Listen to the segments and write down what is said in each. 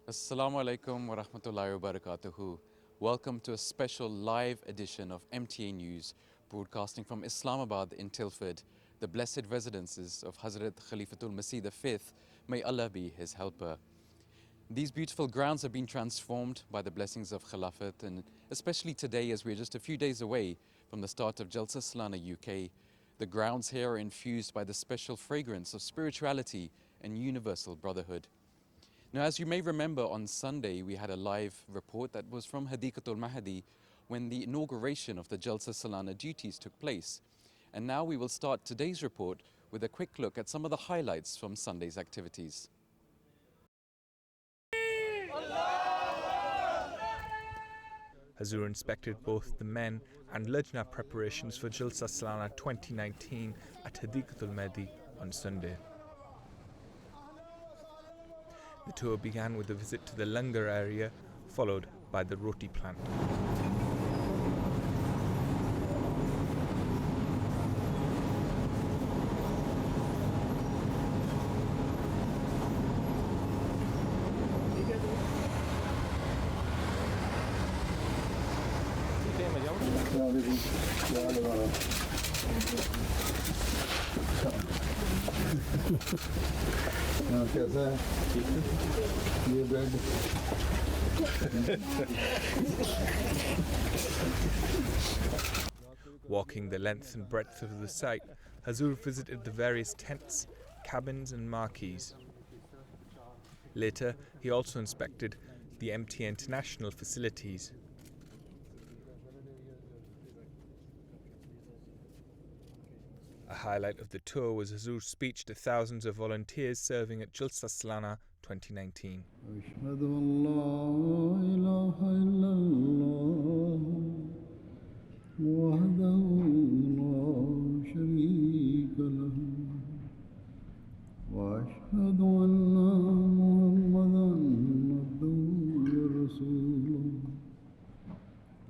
Assalamu alaikum wa rahmatullahi wa barakatuhu. Welcome to a special live edition of MTA News, broadcasting from Islamabad in Tilford, the blessed residences of Hazrat Khalifatul Masih V. May Allah be his helper. These beautiful grounds have been transformed by the blessings of Khilafat, and especially today as we're just a few days away from the start of Jalsa Salana UK, the grounds here are infused by the special fragrance of spirituality and universal brotherhood. Now, as you may remember, on Sunday we had a live report that was from Hadikatul Mahdi when the inauguration of the Jalsa Salana duties took place. And now we will start today's report with a quick look at some of the highlights from Sunday's activities. Huzoor inspected both the men and Lajna preparations for Jalsa Salana 2019 at Hadikatul Mahdi on Sunday. The tour began with a visit to the Langar area, followed by the Roti plant. कैसा है ये bed Walking the length and breadth of the site, Huzoor visited the various tents, cabins and marquees. Later, he also inspected the MTA International facilities. A highlight of the tour was Huzoor's speech to thousands of volunteers serving at Jalsa Salana 2019. أشهد أن لا إله إلا الله وحده لا شريك له وأشهد أن محمدا عبده ورسوله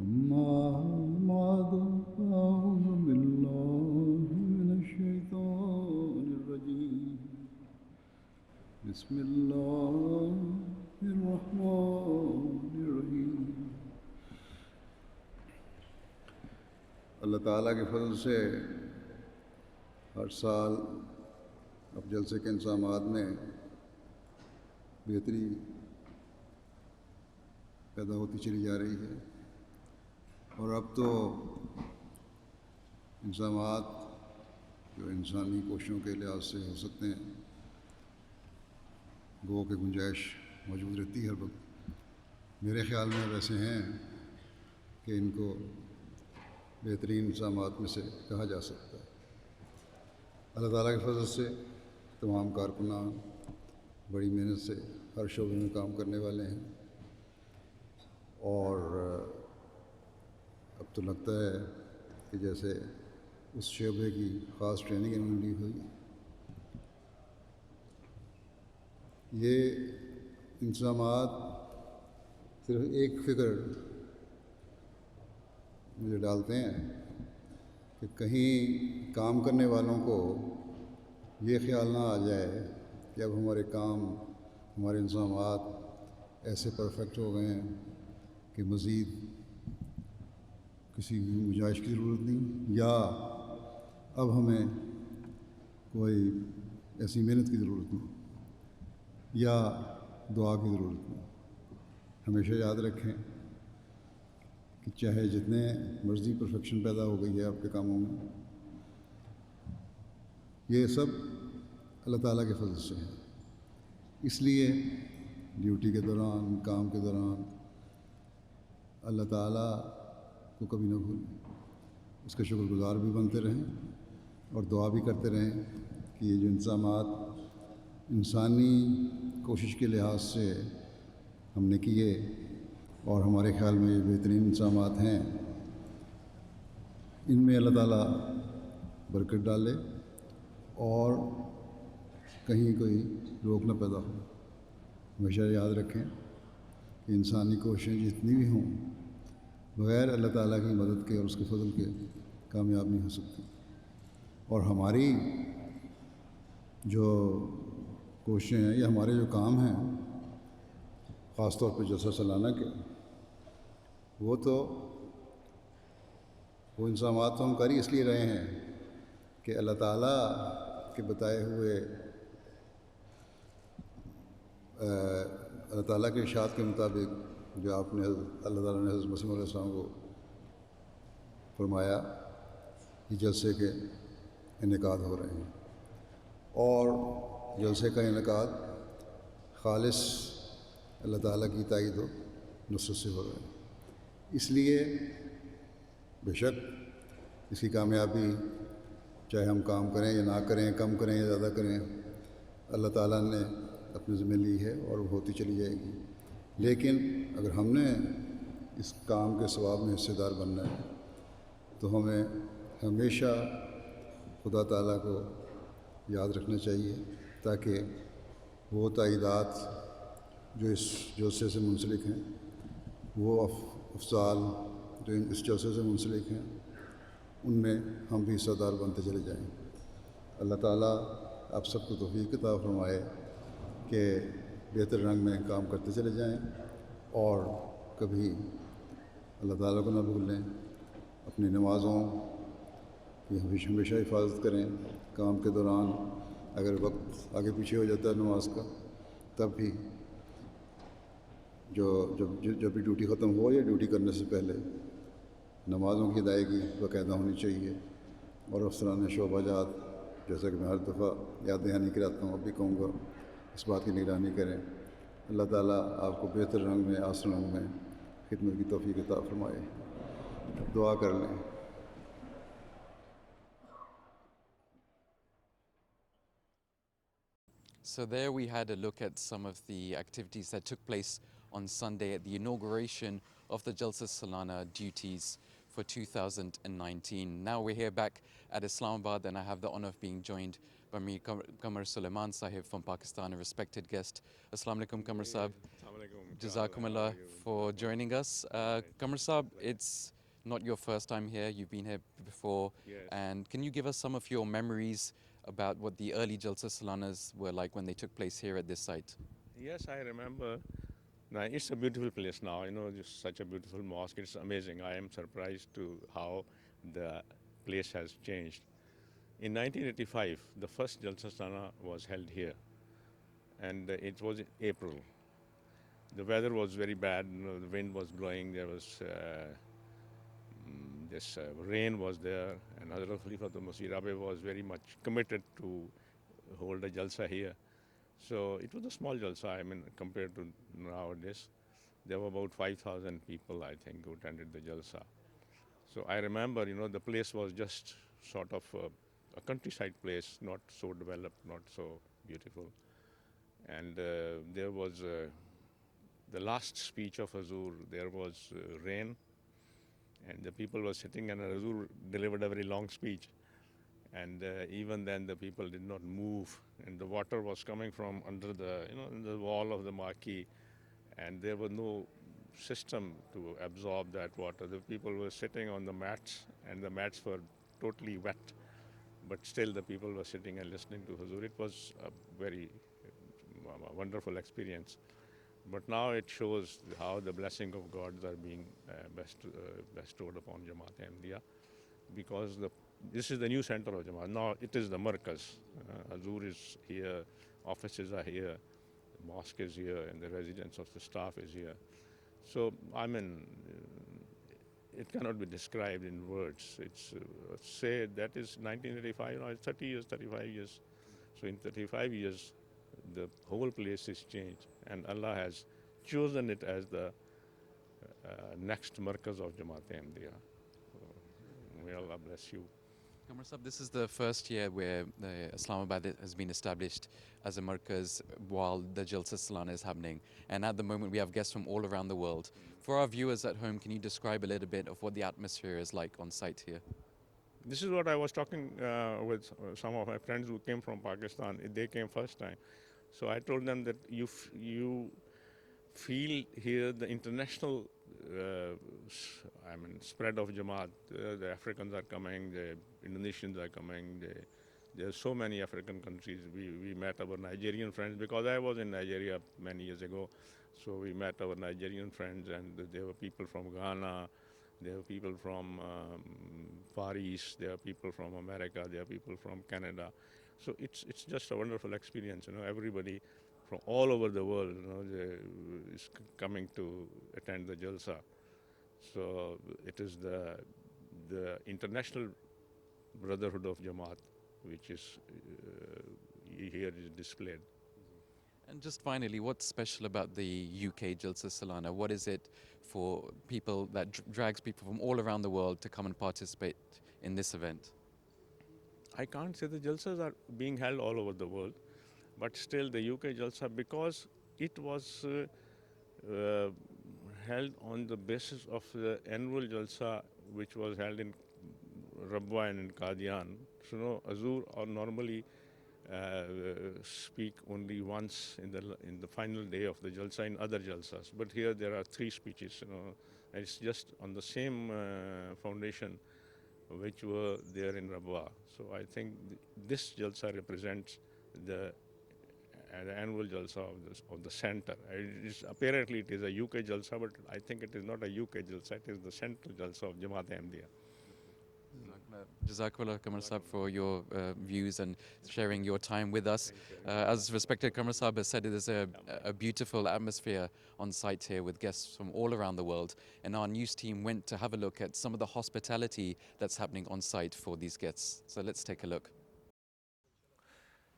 أما بعد أعوذ بالله من الشيطان الرجيم بسم الله الرحمن الرحیم. اللہ تعالیٰ کے فضل سے ہر سال اب جلسے کے انتظامات میں بہتری پیدا ہوتی چلی جا رہی ہے، اور اب تو انتظامات جو انسانی کوششوں کے لحاظ سے ہو سکتے ہیں گو کہ گنجائش موجود رہتی ہے ہر وقت. میرے خیال میں ویسے ہیں کہ ان کو بہترین انتظامات میں سے کہا جا سکتا ہے. اللہ تعالیٰ کے فضل سے تمام کارکنان بڑی محنت سے ہر شعبے میں کام کرنے والے ہیں، اور اب تو لگتا ہے کہ جیسے اس شعبے کی خاص ٹریننگ انہوں نے لی ہوئی. یہ انتظامات صرف ایک فکر مجھے ڈالتے ہیں کہ کہیں کام کرنے والوں کو یہ خیال نہ آ جائے کہ اب ہمارے کام، ہمارے انتظامات ایسے پرفیکٹ ہو گئے ہیں کہ مزید کسی گنجائش کی ضرورت نہیں، یا اب ہمیں کوئی ایسی محنت کی ضرورت نہیں یا دعا کی ضرورت نہیں. ہمیشہ یاد رکھیں کہ چاہے جتنے مرضی پرفیکشن پیدا ہو گئی ہے آپ کے کاموں میں، یہ سب اللہ تعالیٰ کے فضل سے ہے. اس لیے ڈیوٹی کے دوران، کام کے دوران اللہ تعالیٰ کو کبھی نہ بھولیں، اس کے شکر گزار بھی بنتے رہیں اور دعا بھی کرتے رہیں کہ یہ جو انتظامات انسانی کوشش کے لحاظ سے ہم نے کیے اور ہمارے خیال میں یہ بہترین انتظامات ہیں، ان میں اللہ تعالیٰ برکت ڈالے اور کہیں کوئی روک نہ پیدا ہو. ہمیشہ یاد رکھیں کہ انسانی کوششیں جتنی بھی ہوں بغیر اللہ تعالیٰ کی مدد کے اور اس کے فضل کے کامیاب نہیں ہو سکتی. اور ہماری جو کوششیں ہیں یا ہمارے جو کام ہیں ख़ास तौर पे जलसा सलाना के, वो तो वो इंतज़ामात तो हम कर ही इसलिए रहे हैं कि अल्लाह ताला के बताए हुए अल्लाह ताला के इरशाद के मुताबिक जो आपने अल्लाह ताला ने हज़रत मसीह मौऊद अलैहिस्सलाम को फरमाया कि जलसे के इनेकाद हो रहे हैं, और जलसे का इनेकाद खालिस अल्लाह ताला की ताईद व नुसरत से हो रहा है। इसलिए बेशक इसकी कामयाबी, चाहे हम काम करें या ना करें, कम करें या ज़्यादा करें, अल्लाह ताला ने अपने ज़िम्मे ली है और वो होती चली जाएगी। लेकिन अगर हमने इस काम के सवाब में हिस्सेदार बनना है तो हमें हमेशा खुदा ताला को याद रखना चाहिए, ताकि वो तायीदात जो इस जलसे से मुंसलिक हैं, वो अफसाल जो इस जलसे से मुंसलिक हैं, उनमें हम भी हिस्सेदार बनते चले जाएँ। अल्लाह ताला आप सबको तौफीक अता फरमाए कि बेहतर रंग में काम करते चले जाएँ और कभी अल्लाह ताला को ना भूलें। अपनी नमाज़ों की हमेशा हिफाजत करें। काम के दौरान अगर वक्त आगे पीछे हो जाता है नमाज का, तब भी जब भी ड्यूटी ख़त्म हो या ड्यूटी करने से पहले नमाज़ों की अदायगी बाकायदा होनी चाहिए। और अफसरान शोबाजात, जैसा कि मैं हर दफ़ा याद दहानी कराता हूँ, अब भी कहूँगा, इस बात की निगरानी करें। अल्लाह ताला आपको बेहतर रंग में, आसन रंग में खिदमत की तौफीक अता फरमाए। दुआ कर लें। So there we had a look at some of the activities that took place on Sunday at the inauguration of the Jalsa Salana duties for 2019. Now we're here back at Islamabad, and I have the honor of being joined by Mir Qamar Suleiman Sahib from Pakistan, a respected guest. Assalamu alaikum, Qamar Sahib. Jazakumullah for joining us. Qamar Sahib, it's not your first time here, you've been here before. Yes. And can you give us some of your memories about what the early Jalsa Salanas were like when they took place here at this site? Yes, I remember. Now, it's a beautiful place now, just such a beautiful mosque. It's amazing. I am surprised to how the place has changed. In 1985, the first Jalsa Sana was held here, and it was in April. The weather was very bad. The wind was blowing. There was this rain was there, and Hazrat Khalifa Masih Rabe was very much committed to hold a Jalsa here. So it was a small Jalsa, compared to nowadays. There were about 5,000 people, I think, who attended the Jalsa. So I remember, the place was just sort of a countryside place, not so developed, not so beautiful. And there was the last speech of Huzoor, there was rain, and the people were sitting, and Huzoor delivered a very long speech. And even then, the people did not move, and the water was coming from under in the wall of the marquee, and there was no system to absorb that water. The people were sitting on the mats, and the mats were totally wet, but still the people were sitting and listening to Huzoor. It was a very wonderful experience. But now it shows how the blessing of God are being bestowed upon Jamaat Ahmadiyya, because this is the new center of Jamaat. Now it is the Markaz. Huzoor is here, offices are here, the mosque is here, and the residence of the staff is here. So, it cannot be described in words. It's, say that is 1985, it's 30 years, 35 years. So in 35 years, the whole place is changed, and Allah has chosen it as the next Markaz of Jamaat Ahmadiyya. May Allah bless you. Qamar Sahib, this is the first year where Islamabad has been established as a markaz while the Jalsa Salana is happening. And at the moment, we have guests from all around the world. For our viewers at home, can you describe a little bit of what the atmosphere is like on site here? This is what I was talking with some of my friends who came from Pakistan. They came first time. So I told them that you feel here the international spread of Jamaat. The Africans are coming, the Indonesians are coming. There are so many African countries. We met our Nigerian friends, because I was in Nigeria many years ago. So we met our Nigerian friends, and there were people from Ghana, there were people from Far East, there are people from America, there are people from Canada. So it's just a wonderful experience. Everybody from all over the world, is coming to attend the Jalsa. So it is the international brotherhood of Jamaat, which is here is displayed. And just finally, what's special about the UK Jalsa Salana? What is it for people that drags people from all around the world to come and participate in this event? I can't say the Jalsas are being held all over the world, but still the UK Jalsa, because it was uh, held on the basis of the annual Jalsa which was held in Rabwa and in Qadian. So, Huzoor are normally speak only once in the final day of the Jalsa in other Jalsas, but here there are three speeches. And it's just on the same foundation which were there in Rabwa. So I think this Jalsa represents the the annual Jalsa of the center. Apparently it is a UK Jalsa, but I think it is not a UK Jalsa, it is the central Jalsa of Jamaat Ahmadiyya. Jazakallah, Kamar Saab, for your views and sharing your time with us. As respected Kamar Saab has said, there's a beautiful atmosphere on site here with guests from all around the world. And our news team went to have a look at some of the hospitality that's happening on site for these guests. So let's take a look.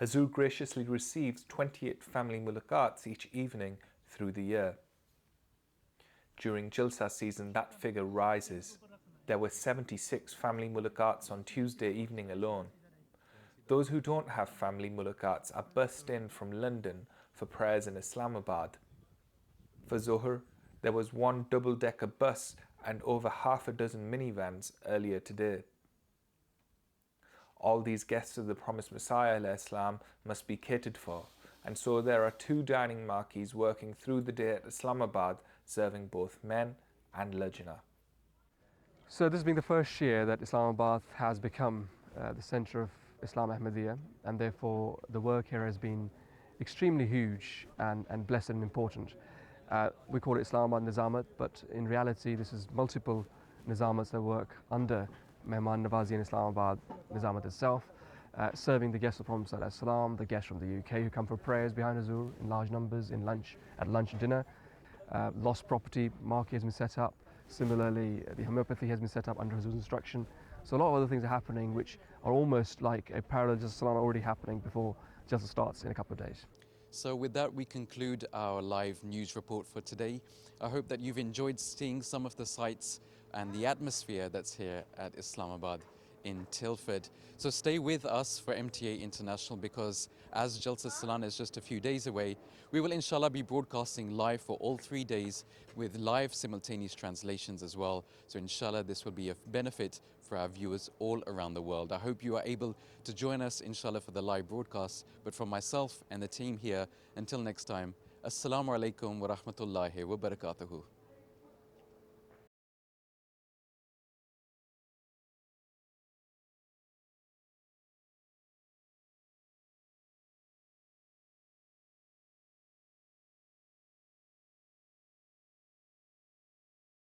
Huzoor graciously receives 28 family mulaqats each evening through the year. During Jalsa season, that figure rises. There were 76 family mulaqats on Tuesday evening alone. Those who don't have family mulaqats are bussed in from London for prayers in Islamabad. For Zohar, there was one double-decker bus and over half a dozen minivans earlier today. All these guests of the promised Messiah ﷺ must be catered for, and so there are two dining marquees working through the day at Islamabad, serving both men and lajna. So this being the first year that Islamabad has become the centre of Islam Ahmadiyya, and therefore the work here has been extremely huge and blessed and important. We call it Islamabad Nizamat, but in reality this is multiple Nizamats that work under Mehman Nawazi in Islamabad Nizamat itself, serving the guests of Prophet ﷺ, the guests from the UK who come for prayers behind Huzoor in large numbers at lunch and dinner. Lost property market has been set up. Similarly, the homeopathy has been set up under Huzoor's instruction. So a lot of other things are happening which are almost like a parallel Jalsa Salana already happening before Jalsa starts in a couple of days. So with that, we conclude our live news report for today. I hope that you've enjoyed seeing some of the sights and the atmosphere that's here at Islamabad in Tilford. So stay with us for MTA International, because as Jalsa Salana is just a few days away, we will inshallah be broadcasting live for all 3 days with live simultaneous translations as well. So inshallah this will be of benefit for our viewers all around the world. I hope you are able to join us inshallah for the live broadcast. But from myself and the team here, until next time, Assalamu alaikum wa rahmatullahi wa barakatuhu.